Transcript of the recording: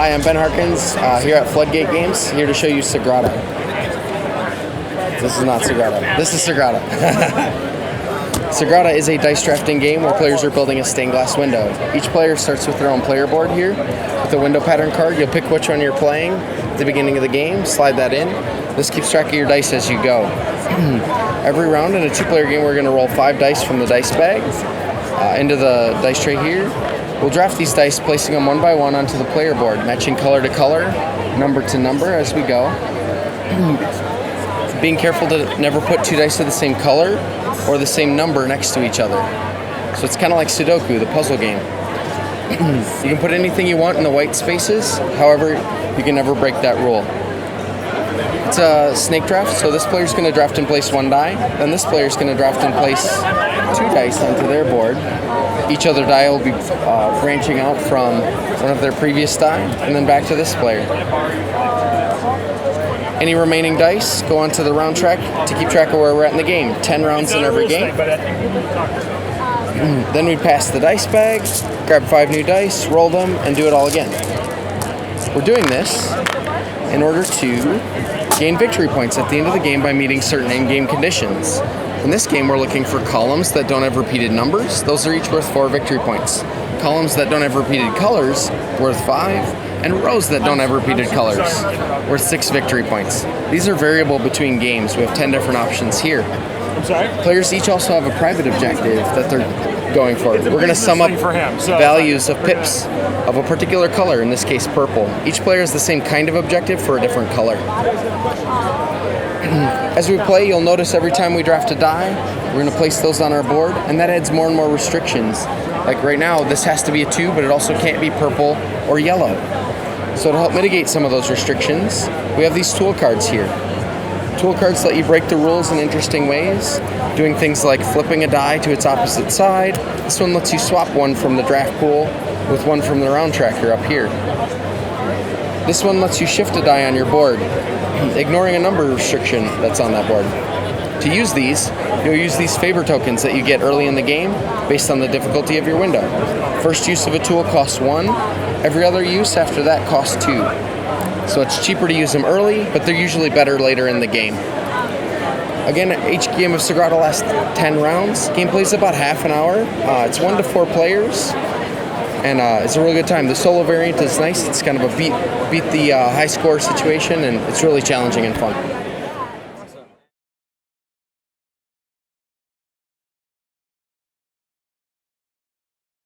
Hi, I'm Ben Harkins here at Floodgate Games, here to show you Sagrada. This is not Sagrada. This is Sagrada. Sagrada is a dice drafting game where players are building a stained glass window. Each player starts with their own player board here with a window pattern card. You'll pick which one you're playing at the beginning of the game, slide that in. This keeps track of your dice as you go. Every round in a two-player game, we're going to roll 5 dice from the dice bag into the dice tray here. We'll draft these dice, placing them one by one onto the player board, matching color to color, number to number as we go. Being careful to never put 2 dice of the same color or the same number next to each other. So it's kind of like Sudoku, the puzzle game. You can put anything you want in the white spaces, however, you can never break that rule. It's a snake draft, so this player's going to draft and place 1 die, then this player's going to draft and place 2 dice onto their board. Each other die will be branching out from one of their previous die, and then back to this player. Any remaining dice go onto the round track to keep track of where we're at in the game. 10 rounds in every game. Then we pass the dice bag, grab 5 new dice, roll them, and do it all again. We're doing this in order to gain victory points at the end of the game by meeting certain in-game conditions. In this game, we're looking for columns that don't have repeated numbers. Those are each worth 4 victory points. Columns that don't have repeated colors, worth 5. And rows that don't have repeated colors, worth 6 victory points. These are variable between games. We have 10 different options here. I'm sorry? Players each also have a private objective that they're going for. We're going to sum up values of pips of a particular color, in this case purple. Each player has the same kind of objective for a different color. As we play, you'll notice every time we draft a die, we're going to place those on our board, and that adds more and more restrictions. Like right now, this has to be a 2, but it also can't be purple or yellow. So to help mitigate some of those restrictions, we have these tool cards here. Tool cards let you break the rules in interesting ways, doing things like flipping a die to its opposite side. This one lets you swap one from the draft pool with one from the round tracker up here. This one lets you shift a die on your board, ignoring a number restriction that's on that board. To use these, you'll use these favor tokens that you get early in the game based on the difficulty of your window. First use of a tool costs 1. Every other use after that costs 2. So it's cheaper to use them early, but they're usually better later in the game. Again, each game of Sagrada lasts 10 rounds. Gameplay is about half an hour. It's 1 to 4 players, and it's a really good time. The solo variant is nice. It's kind of a beat the high score situation, and it's really challenging and fun.